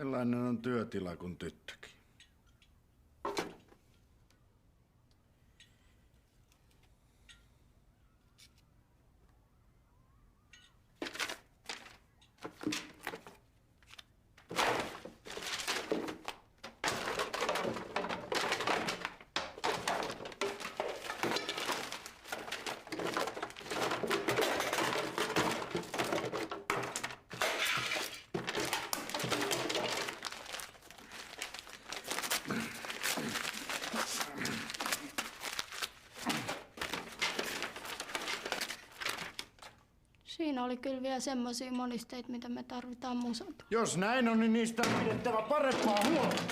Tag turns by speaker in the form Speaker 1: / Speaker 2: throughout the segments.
Speaker 1: Sellainen on työtila kuin tyttökin.
Speaker 2: Siinä oli kyllä vielä semmoisia monisteita, mitä me tarvitaan musata.
Speaker 1: Jos näin on, niin niistä on pidettävä parempaa huolta.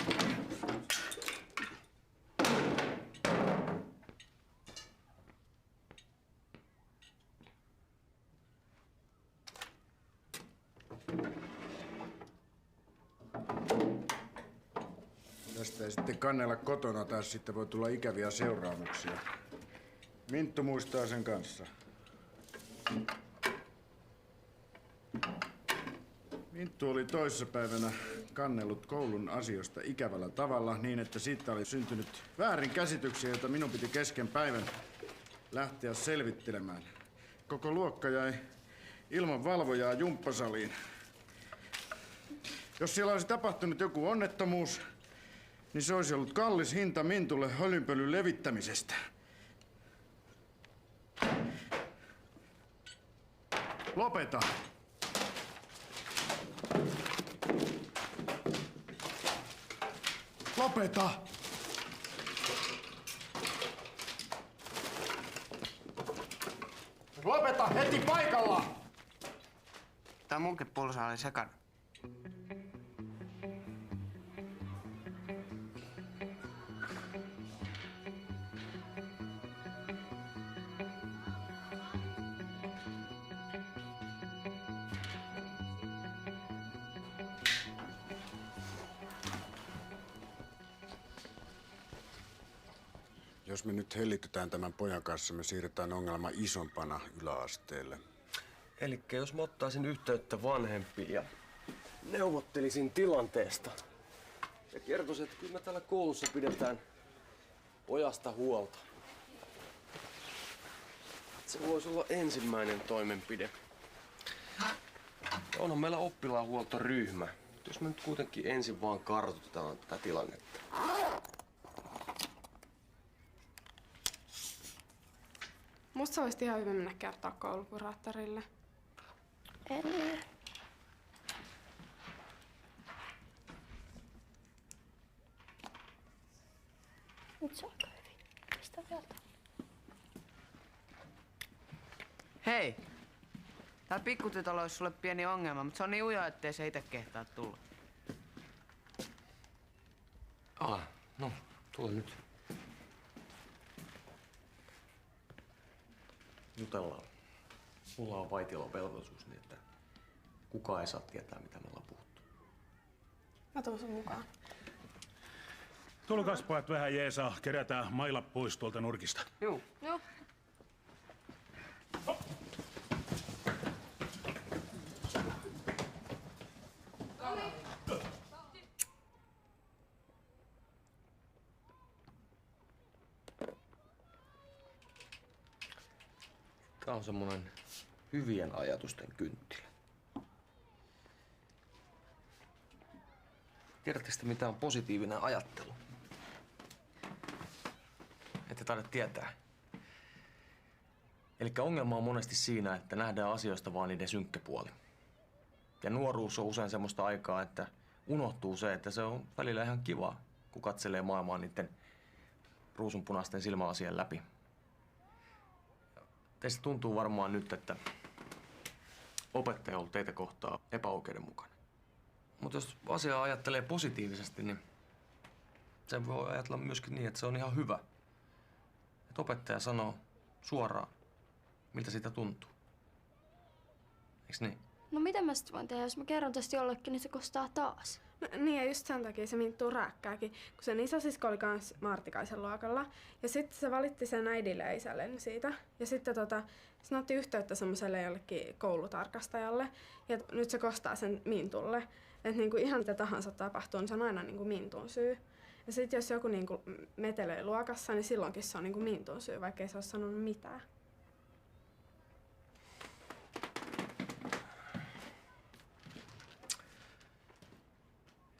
Speaker 1: Tästä ei sitten kannella kotona, taas sitten voi tulla ikäviä seuraamuksia. Minttu muistaa sen kanssa. Minttu oli toissapäivänä kannellut koulun asioista ikävällä tavalla niin, että siitä oli syntynyt väärinkäsityksiä, joita minun piti kesken päivän lähteä selvittelemään. Koko luokka jäi ilman valvojaa jumppasaliin. Jos siellä olisi tapahtunut joku onnettomuus, niin se olisi ollut kallis hinta Mintulle hölynpölyn levittämisestä. Lopeta! Lopeta! Lopeta heti paikalla!
Speaker 3: Tää munkin pulsa oli sekana.
Speaker 1: Jos me nyt hellitetään tämän pojan kanssa, me siirretään ongelma isompana yläasteelle.
Speaker 4: Elikkä jos mä ottaisin yhteyttä vanhempiin ja neuvottelisin tilanteesta ja kertoisin, että kyllä me täällä koulussa pidetään pojasta huolta. Se voisi olla ensimmäinen toimenpide. Ja onhan meillä oppilaanhuoltoryhmä. Jos me nyt kuitenkin ensin vaan kartoitetaan tätä tilannetta.
Speaker 5: Musta olisi ihan hyvä mennä kertoa koulukuraattorille.
Speaker 2: En. Nyt se on aika hyvin. Pistä vielä.
Speaker 3: Hei! Täällä pikkutytöllä olisi sulle pieni ongelma, mutta se on niin ujo, ettei se itse kehtaa tulla.
Speaker 4: No, tule nyt. Jutellaan. Mulla on vaitiolon velvollisuus niin, että kukaan ei saa tietää, mitä me ollaan puhuttu.
Speaker 5: Mä tuun sun mukaan.
Speaker 6: Tulkaas pojat vähän jeesaa, kerätään mailat pois tuolta nurkista.
Speaker 3: Juu.
Speaker 2: Joo.
Speaker 4: Tää on semmonen hyvien ajatusten kynttilä. Tiedättekö te, mitä on positiivinen ajattelu? Ette taida tietää. Elikkä ongelma on monesti siinä, että nähdään asioista vaan niiden synkkä puoli. Ja nuoruus on usein semmoista aikaa, että unohtuu se, että se on välillä ihan kiva, kun katselee maailmaa niiden ruusunpunaisten silmälasien läpi. Teistä tuntuu varmaan nyt, että opettaja on ollut teitä kohtaan epäoikeudenmukainen. Mutta jos asiaa ajattelee positiivisesti, niin sen voi ajatella myöskin niin, että se on ihan hyvä. Että opettaja sanoo suoraan, miltä siitä tuntuu. Eiks niin?
Speaker 2: No mitä mä sit voin tehdä, jos mä kerron tästä jollekin, niin se kostaa taas?
Speaker 5: No, niin ja just sen takia se Minttu rääkkääkin, kun sen isosisko oli kans Martikaisen luokalla. Ja sitten se valitti sen äidille ja isälle siitä. Ja sitten se otti yhteyttä semmoiselle jollekin koulutarkastajalle. Ja nyt se kostaa sen Mintulle. Että niinku ihan mitä tahansa tapahtuu, niin se on aina niinku Mintun syy. Ja sitten jos joku niinku metelöi luokassa, niin silloinkin se on niinku Mintun syy, vaikka ei se ole sanonut mitään.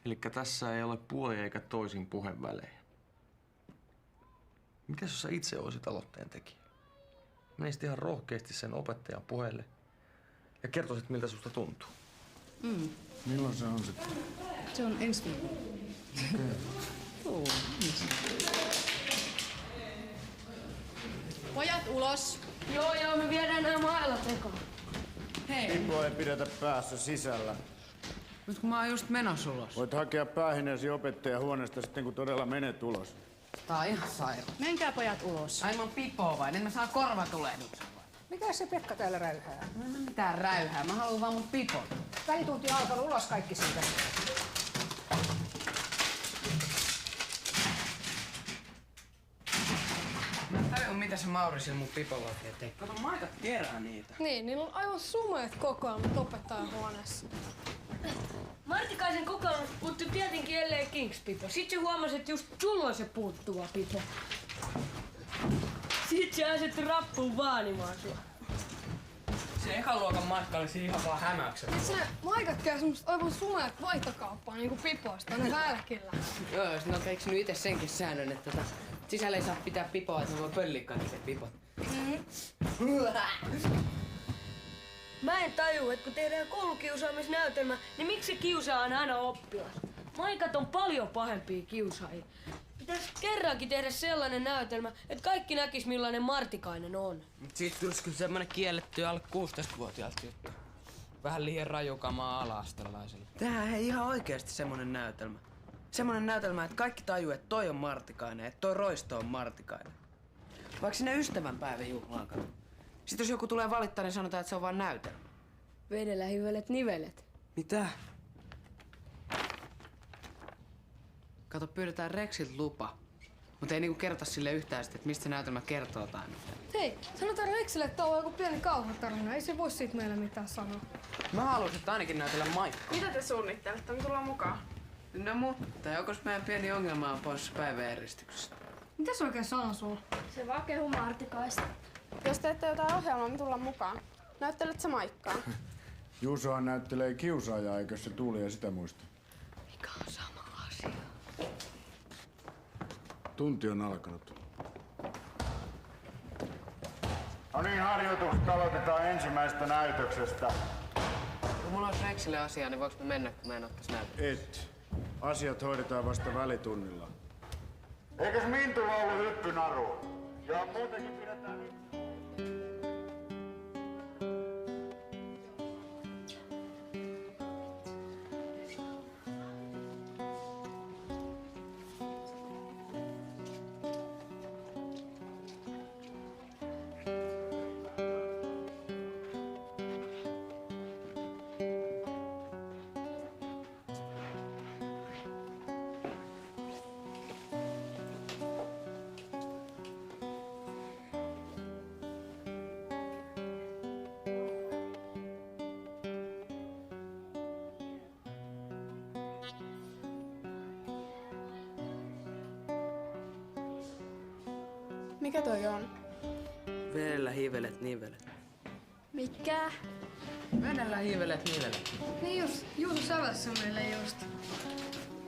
Speaker 4: Elikkä tässä ei ole puoli eikä toisin puhevälejä. Mitäs jos sä itse olisit aloitteen tekijä? Menisit ihan rohkeasti sen opettajan puheelle ja kertoisit, miltä susta tuntuu.
Speaker 1: Milloin se on sitten?
Speaker 7: Se on ensi viikolla. Pojat ulos.
Speaker 8: Joo, me viedään nämä mailat ekaan.
Speaker 7: Hei.
Speaker 1: Pippo ei pidetä päässä sisällä.
Speaker 3: Nyt kun mä oon just menossa ulos.
Speaker 1: Voit hakea päähineesi opettajan huoneesta sitten, kun todella menet ulos.
Speaker 3: Tää on ihan sairaan.
Speaker 7: Menkää pojat ulos.
Speaker 3: Ai mä oon Pipoa vai? Niin mä saan korvatulehduksen vai?
Speaker 9: Mikä se Pekka täällä räyhää?
Speaker 3: No ei mitään räyhää. Mä haluan vaan mun Pipon.
Speaker 9: Välitunti on alkanut, ulos kaikki siitä.
Speaker 3: Mä en tajua mitä se Mauri sillä mun Pipolla oikein teki. Kato, maikat kerää niitä.
Speaker 8: Niin, niillä on aivan sumeet kokoelmat opettajan huoneessa.
Speaker 10: Martikaisen kokoelmasta puuttui tietenkin ellei Kings-pipo. Sitten se huomasi, että just sulla on se puuttuva pipo. Sitten se asettui rappuun vaanimaan sua.
Speaker 3: Se ekan luokan matka oli ihan vaan hämäyksen.
Speaker 8: Se maikat käy semmoset aivan sumeet vaihtokauppaa niinku pipoista aina välkillä.
Speaker 3: Joo, sitten on keksinyt itse senkin säännön, että sisällä ei saa pitää pipoa, että mä voin pölliä kaikki se pipot.
Speaker 10: Mä en taju, että kun tehdään koulukiusaamisnäytelmä, niin miksi se kiusaa aina oppilas? Maikat on paljon pahempia kiusaajia. Pitäis kerrankin tehdä sellainen näytelmä, että kaikki näkis millainen Martikainen on.
Speaker 3: Mut siitä tulisi kyllä semmonen kielletty alle 16-vuotiaalta juttu. Vähän liian rajukamaa ala-astelaisille. Tämähän ei ihan oikeesti semmonen näytelmä. Semmonen näytelmä, että kaikki tajuu, että toi on Martikainen, että toi Roisto on Martikainen. Vaikka sinne ystävänpäivän juhlaan kato. Sitten jos joku tulee valittaa, niin sanotaan, että se on vaan näytelmä.
Speaker 10: Vedellä hivelet nivelet.
Speaker 3: Mitä? Kato, pyydetään Rexiltä lupa. Mutta ei niinku kerrota sille yhtään sitä, että mistä se näytelmä kertoo tai mitään.
Speaker 8: Hei, sanotaan Rexille, että tää on joku pieni kauhutarina. Ei se voi siitä meille mitään sanoa.
Speaker 3: Mä haluaisin, että ainakin näytellä Maikkaa.
Speaker 5: Mitä te suunnittelette? Me tullaan mukaan.
Speaker 3: No mutta, jokos meidän pieni ongelma on pois päiväjärjestyksestä?
Speaker 8: Mitä se oikein sanoo sulla?
Speaker 2: Se vaan kehu Martikaista.
Speaker 5: Jos teette jotain ohjelmaa, me tullaan mukaan. Näyttelet sä Maikkaa?
Speaker 1: Juusohan näyttelee kiusaajaa, eikö se Tuuli ja sitä muista?
Speaker 3: Mikä on sama asia?
Speaker 1: Tunti on alkanut. No niin, harjoitukset aloitetaan ensimmäisestä näytöksestä.
Speaker 3: Kun mulla olisi Rexille asiaa, niin voiko me mennä, kun mä en ottais näytöstä?
Speaker 1: Et. Asiat hoidetaan vasta välitunnilla. Eikös Mintulla ollut hyppynaru? Ja muutenkin pidetään nyt...
Speaker 5: Mikä toi on?
Speaker 3: Vedellä hivelet nivelet.
Speaker 2: Mikä?
Speaker 3: Vedellä hivelet nivelet.
Speaker 8: Niin just, Juuso sävässä meille just.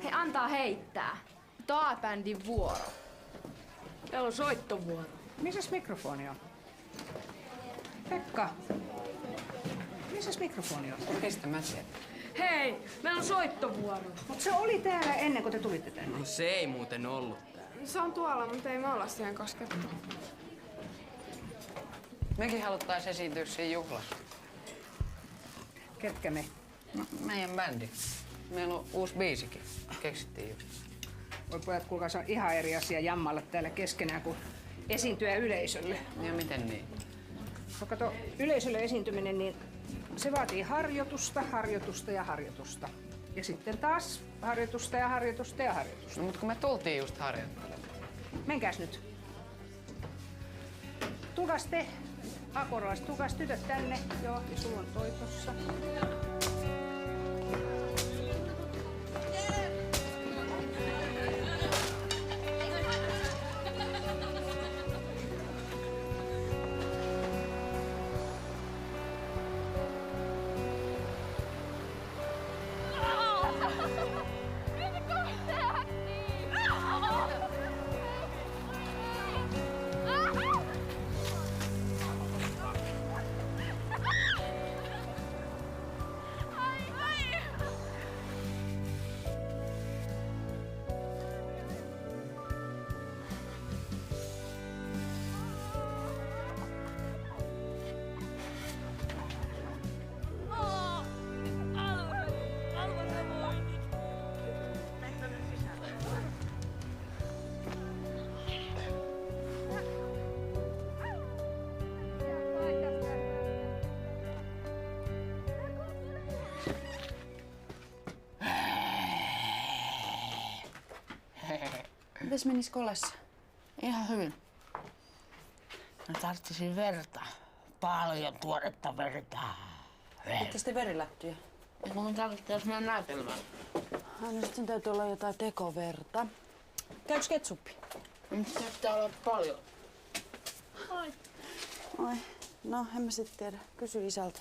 Speaker 2: He antaa heittää. Tää-bändin vuoro.
Speaker 10: Täällä on soittovuoro.
Speaker 9: Missäs mikrofoni on? Pekka. Missäs mikrofoni on?
Speaker 3: Mistä mä tiedän?
Speaker 10: Hei, meillä on soittovuoro.
Speaker 9: Mut se oli täällä ennen kuin te tulitte tänne.
Speaker 3: No se ei muuten ollut täällä.
Speaker 5: Se on tuolla, mutta ei me olla siihen koskettu.
Speaker 3: Mekin haluttais esiintyä siinä juhlassa.
Speaker 9: Ketkä me?
Speaker 3: No, meidän bändi. Meillä on uusi biisikin. Keksittiin just.
Speaker 9: Voi pojat, kuulkaa, se on ihan eri asia jammalla täällä keskenään kuin esiintyä yleisölle.
Speaker 3: Ja miten niin?
Speaker 9: No kato, yleisölle esiintyminen, niin se vaatii harjoitusta, harjoitusta ja harjoitusta. Ja sitten taas harjoitusta ja harjoitusta ja harjoitusta.
Speaker 3: No mut kun me tultiin just harjoittelemaan.
Speaker 9: Menkääs nyt. Tulkaas te, akorolaiset, tulkaas tytöt tänne. Joo, ja sulla on toi tossa.
Speaker 7: Mites menis kolessa? Ihan hyvin. Mä tarvitsisin verta. Paljon tuoretta verta.
Speaker 11: Mitä sitten verilättyjä?
Speaker 7: Ja mun tarvittaisi meidän näytelmään.
Speaker 11: No sitten täytyy olla jotain tekoverta. Käykö ketsuppi?
Speaker 7: Mutta se pitää olla paljon.
Speaker 11: Oi, no en mä sitten tiedä. Kysy isältä.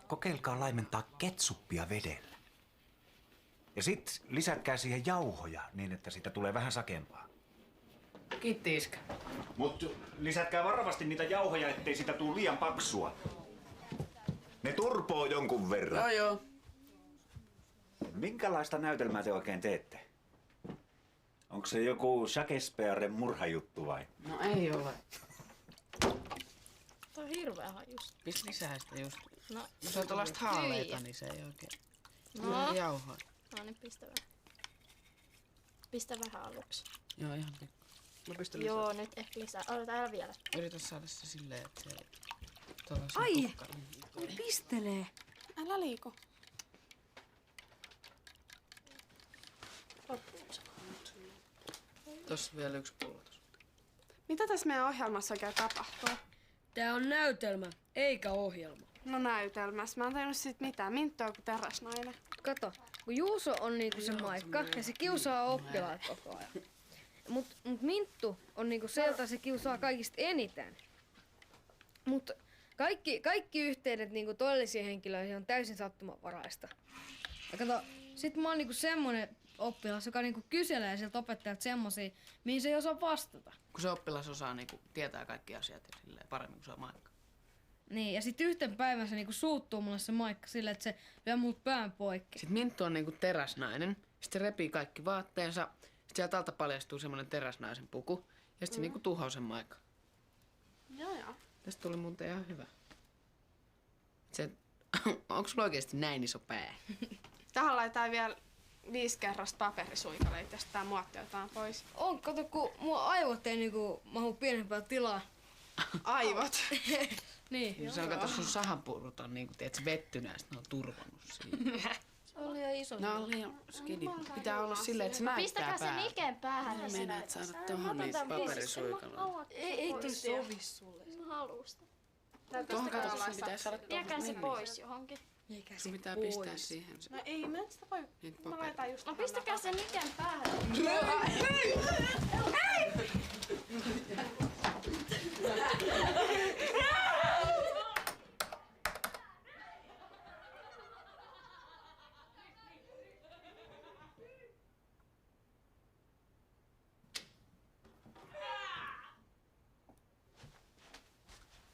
Speaker 12: Kokeilkaa laimentaa ketsuppia vedellä. Ja sit lisätkää siihen jauhoja niin, että siitä tulee vähän sakempaa.
Speaker 3: Kiitti, iskä.
Speaker 12: Mut lisätkää varovasti niitä jauhoja, ettei siitä tule liian paksua. Ne turpoo jonkun verran.
Speaker 3: Joo.
Speaker 12: Minkälaista näytelmää te oikein teette? Onko se joku Shakespearen murhajuttu vai?
Speaker 3: No ei ole.
Speaker 2: Toi on hirveä hajusta.
Speaker 3: Pistä lisää sitä just.
Speaker 2: No,
Speaker 3: Jos on tuollaista haaleita, niin se ei oikein.
Speaker 2: No.
Speaker 3: Jauhoa.
Speaker 2: No niin, pistä vähän. Pistä vähän aluksi.
Speaker 3: Joo, ihan pikku. Mä pistän lisää.
Speaker 2: Joo, nyt ehkä lisää. Ota älä vielä.
Speaker 3: Yritä saada se silleen, että se tuolla
Speaker 8: Ai!
Speaker 3: kukka.
Speaker 8: Pistelee.
Speaker 5: Älä liiku.
Speaker 3: Tossa vielä yksi pullo tossa.
Speaker 5: Mitä tässä meidän ohjelmassa oikein tapahtuu?
Speaker 10: Tää on näytelmä, eikä ohjelma.
Speaker 5: No näytelmässä. Mä en tajunnut siitä mitään. Minttu on kuin teräsnainen.
Speaker 10: Kato, kun Juuso on niinku se Maikka ja se kiusaa oppilaat koko ajan. Mut Minttu on niinku se, jota se kiusaa kaikista eniten. Mut kaikki yhteydet niinku todellisiin henkilöihin on täysin sattumanvaraista. Ja kato, sit mä oon niinku semmonen oppilas, joka niinku kyselee siltä opettajalta semmosia, mihin se ei osaa vastata.
Speaker 3: Kun se oppilas osaa niinku tietää kaikki asiat ja silleen paremmin kuin se on Maikka.
Speaker 10: Niin, ja sit yhten päivän se niinku suuttuu mulle se Maikka silleen, että se lyö mut pään poikki.
Speaker 3: Sitten Minttu on niinku teräsnainen. Sitten se repii kaikki vaatteensa. Sitten sieltä alta paljastuu semmonen teräsnaisen puku. Ja sitten se niinku tuhoaa sen Maikka.
Speaker 5: Joo.
Speaker 3: Tästä tuli muuten ihan hyvä. Se, onko sulla oikeesti näin iso pää?
Speaker 5: Tähän laitetaan vielä 5 kerrasta paperisuikaleita ja sitten tää muotti otetaan pois.
Speaker 10: On, kato, kun mun aivot ei niinku mahu pienempää tilaa.
Speaker 5: Aivot?
Speaker 10: Niin.
Speaker 3: Se on kato sun sahanpurut on niinku, tiedätkö, vettynyt ja sit ne on turvannut siinä.
Speaker 10: Se oli liian iso.
Speaker 3: No on liian skidit. Pitää olla silleen, että se näyttää
Speaker 2: Pistäkää sen
Speaker 3: päälle.
Speaker 2: Iken päähän.
Speaker 3: Mä meinaat saada tohon niitä paperisuikaloita.
Speaker 2: Ei tuu sovi sulle. Mä haluun sitä.
Speaker 3: Tuohon kato, sun pitää saada tohon
Speaker 2: Viekää se
Speaker 3: mennä.
Speaker 2: pois johonkin.
Speaker 3: Sun pitää pistää siihen se.
Speaker 5: No ei, mä en sitä voi.
Speaker 3: Niitä
Speaker 5: Mä laitan just
Speaker 2: No pistäkää sen Iken päähän.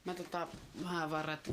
Speaker 3: Mä vähän varat.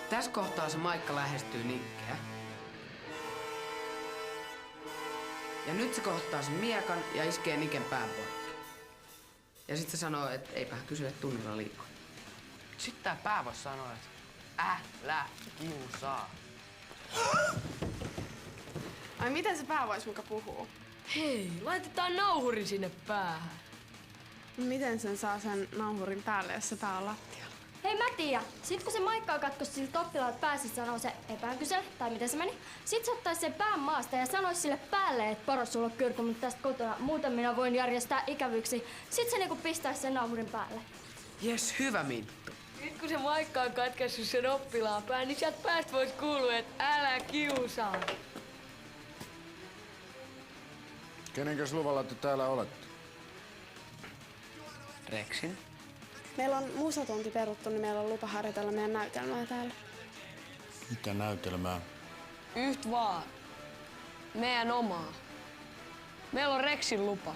Speaker 3: Tässä kohtaa se Maikka lähestyy Nikkeä. Ja nyt se kohtaa sen miekan ja iskee Niken pään poikki. Ja sitten se sanoo, että eipähän kysy tunnilla liikaa. Sitten tää pää vois sanoa, että älä kiusaa.
Speaker 5: Ai miten se pää vois muka puhua?
Speaker 10: Hei, laitetaan nauhuri sinne päähän.
Speaker 5: Miten sen saa sen nauhurin päälle, jos se pää on lattialla?
Speaker 2: Hei mä tiedän. Sit kun se Maikka katkosi siltä oppilaalta päässä, sanoo se epäänkysele, tai miten se meni. Sit se ottaisi sen pään maasta ja sanoisi sille päälle, että paras sulla on kyrkymät tästä kotona. Muuten minä voin järjestää ikävyyksi. Sit se niinku pistäisi sen nauhurin päälle.
Speaker 3: Jes, hyvä Minttu.
Speaker 10: Nyt kun se Maikka on katkaissut sen oppilaan pään, niin sieltä päästä vois kuulua, että älä kiusaa.
Speaker 1: Kenenkäs luvalla te täällä olette?
Speaker 3: Rexin.
Speaker 5: Meillä on musatunti peruttu, niin meillä on lupa harjoitella meidän näytelmää täällä.
Speaker 1: Mitä näytelmää?
Speaker 10: Yht vaan. Meidän omaa. Meillä on Rexin lupa.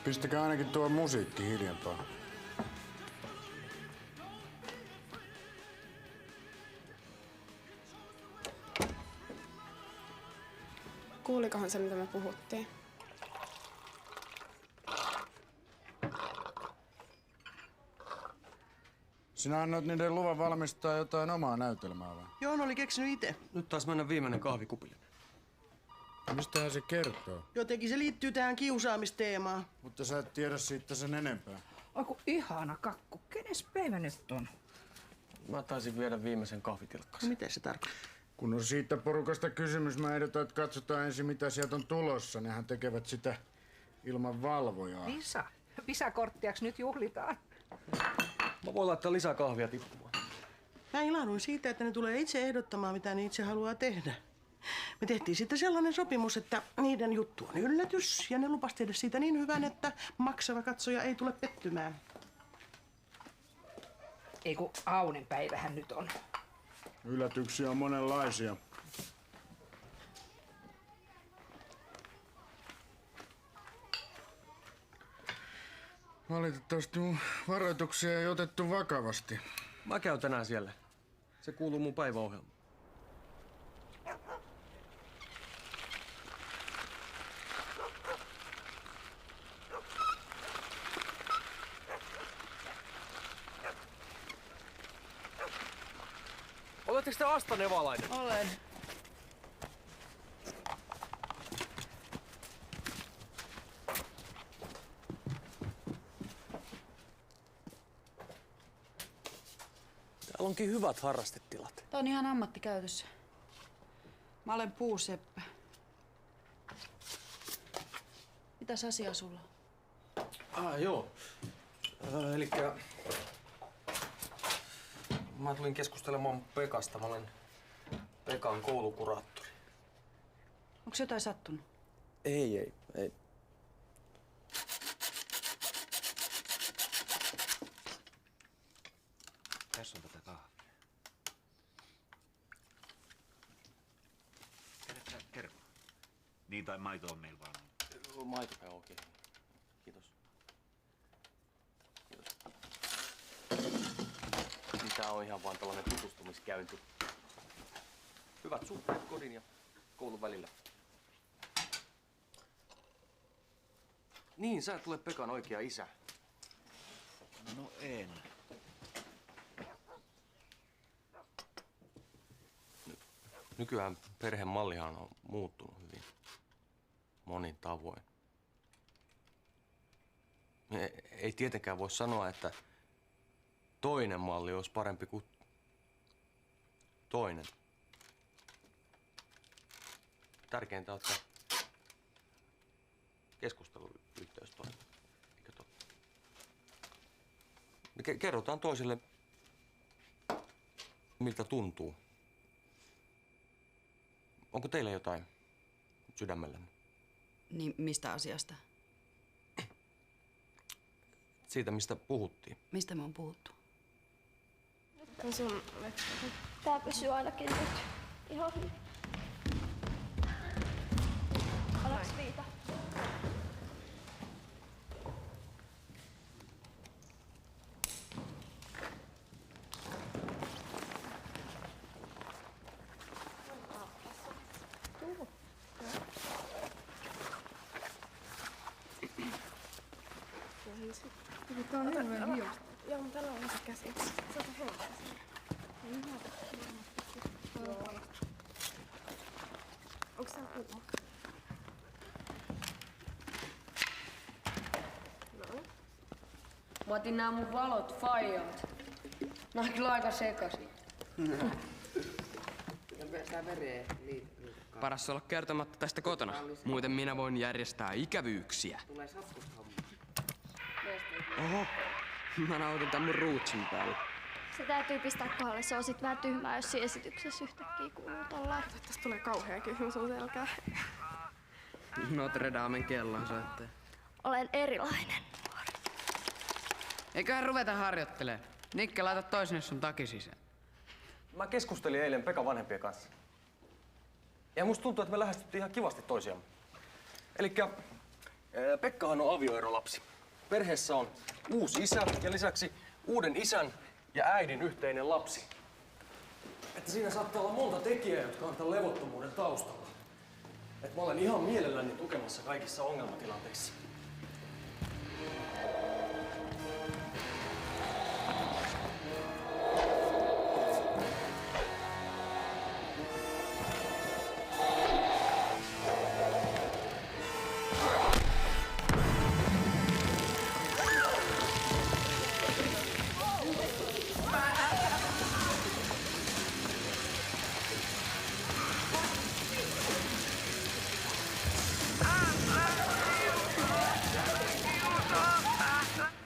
Speaker 1: Pistäkää ainakin tuo musiikki hiljempaa.
Speaker 5: Kuulikohan se, mitä me puhuttiin?
Speaker 1: Sinä annoit niiden luvan valmistaa jotain omaa näytelmää vai?
Speaker 13: Joo, ne oli keksinyt itse.
Speaker 4: Nyt taas mennä viimeinen kahvikupillinen.
Speaker 1: Mistähän se kertoo?
Speaker 13: Jotenkin se liittyy tähän kiusaamisteemaan.
Speaker 1: Mutta sä et tiedä siitä sen enempää.
Speaker 9: Oiku ihana kakku. Kenes päivä nyt on?
Speaker 4: Mä taisin viedä viimeisen kahvitilkkasen.
Speaker 13: No, miten se tarkoittaa?
Speaker 1: Kun on siitä porukasta kysymys, mä ehdotan, että katsotaan ensin mitä sieltä on tulossa. Nehän tekevät sitä ilman valvojaa.
Speaker 9: Visa-korttiaks nyt juhlitaan?
Speaker 4: Mä voin laittaa lisää kahvia tippumaan.
Speaker 13: Mä ilahduin siitä, että ne tulee itse ehdottamaan, mitä ne itse haluaa tehdä. Me tehtiin sitten sellainen sopimus, että niiden juttu on yllätys ja ne lupas tehdä siitä niin hyvän, että maksava katsoja ei tule pettymään.
Speaker 9: Ei kun Aunen päivähän nyt on.
Speaker 1: Yllätyksiä on monenlaisia. Valitettavasti mun varoituksia ei otettu vakavasti.
Speaker 4: Mä käyn tänään siellä. Se kuuluu mun päiväohjelmaan. Oletteko te Asta Nevalainen?
Speaker 10: Olen.
Speaker 4: Täällä onkin hyvät harrastetilat.
Speaker 11: Tää on ihan ammattikäytössä. Mä olen puuseppä. Mitäs asiaa sulla on?
Speaker 4: Joo. Elikkä... Mä tulin keskustelemaan Pekasta. Mä olen Pekan koulukuraattori.
Speaker 11: Onks jotain sattunut?
Speaker 4: Ei.
Speaker 12: Tässä on tätä kahvia. Tiedätkö kermaa? Niin, tai maito on meillä vaan.
Speaker 4: Maito käy oikein. Kiitos. Tää on ihan vaan tällainen tutustumiskäynti. Hyvät suhteet kodin ja koulun välillä. Niin, sä et tule Pekan oikea isä.
Speaker 12: No en.
Speaker 4: Nykyään perhemallihan on muuttunut hyvin monin tavoin. Ei tietenkään voi sanoa, että toinen malli olisi parempi kuin toinen. Tärkeintä on, että keskusteluyhteys toimii. Eikö totta? Me kerrotaan toisille, miltä tuntuu. Onko teillä jotain sydämellänne?
Speaker 11: Niin mistä asiasta?
Speaker 4: Siitä, mistä puhuttiin.
Speaker 11: Mistä me on puhuttu?
Speaker 2: Tää pysyy ainakin nyt ihan hyvin. Aleks Viita?
Speaker 5: Tää on hirveän hiosta. Joo, mutta täällä on se käsi. Sä oot helppo. Onks tää kuuma? No.
Speaker 10: Mä otin nää mun valot faijalta. Nää on kyllä aika sekasin.
Speaker 3: Paras olla kertomatta tästä kotona. Muuten minä voin järjestää ikävyyksiä. Oho, mä nautin tän mun ruutsin päällä.
Speaker 2: Se täytyy pistää kohdalle, se on sit vähän tyhmää, jos siinä esityksessä yhtäkkiä kuuluu tollaan.
Speaker 5: Tästä tulee kauhea kysymys sun selkää.
Speaker 3: Notre Damen kellonsoittaja.
Speaker 2: Olen erilainen.
Speaker 3: Eiköhän ruveta harjoittelemaan. Nikke, laita toisenne sun takin sisään.
Speaker 4: Mä keskustelin eilen Pekan vanhempien kanssa. Ja musta tuntuu, että me lähestyttiin ihan kivasti toisiamme. Elikkä Pekkahan on avioerolapsi. Perheessä on uusi isä ja lisäksi uuden isän ja äidin yhteinen lapsi. Että siinä saattaa olla monta tekijää, jotka on tämän levottomuuden taustalla. Että mä olen ihan mielelläni tukemassa kaikissa ongelmatilanteissa.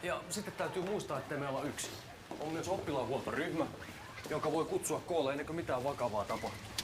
Speaker 4: Ja sitten täytyy muistaa, ettei me olla yksin. On myös oppilaanhuoltoryhmä, jonka voi kutsua koolle ennen kuin mitään vakavaa tapahtuu.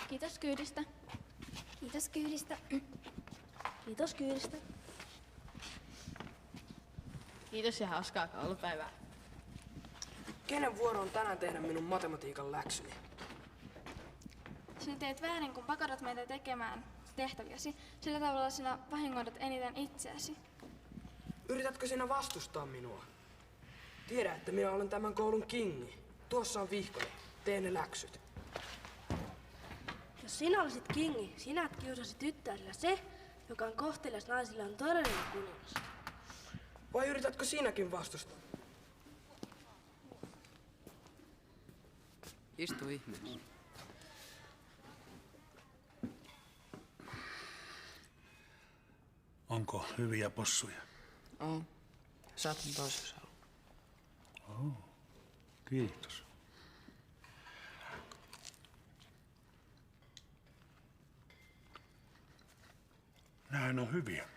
Speaker 2: Kiitos kyydistä. Kiitos kyydistä. Kiitos kyydistä.
Speaker 10: Kiitos ja hauskaa koulupäivää.
Speaker 3: Kenen vuoro on tänään tehdä minun matematiikan läksyni?
Speaker 2: Sinä teet väärin, kun pakotat meitä tekemään tehtäviäsi. Sillä tavalla sinä vahingoitat eniten itseäsi.
Speaker 3: Yritätkö sinä vastustaa minua? Tiedä, että minä olen tämän koulun kingi. Tuossa on vihkoni. Tee ne läksyt.
Speaker 14: Jos sinä olisit kingi, sinä et kiusasi tyttöä, sillä se, joka on kohtelias naisille, on todellinen kuningas.
Speaker 3: Vai yritätkö sinäkin vastustaa? Istu ihmeessä.
Speaker 6: Onko hyviä possuja?
Speaker 3: On. Saat sen toisessa.
Speaker 6: Kiitos. Nämähän on hyviä.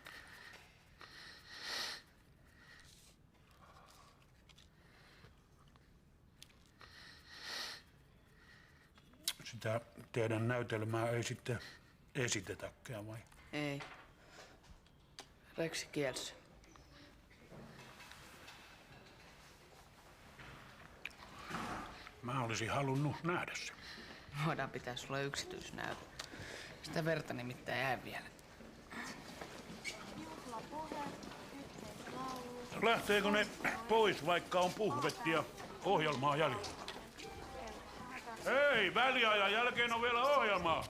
Speaker 6: Sitä teidän näytelmää ei sitten esitetäkään, vai?
Speaker 3: Ei. Reksi kielsi.
Speaker 6: Mä olisin halunnut nähdä sen.
Speaker 3: Voidaan pitää sulle yksityisnäytö. Sitä verta nimittäin jää vielä.
Speaker 6: Lähteekö ne pois, vaikka on puhvettia ohjelmaa jäljellä? Hei, väliajan jälkeen on vielä ohjelmaa.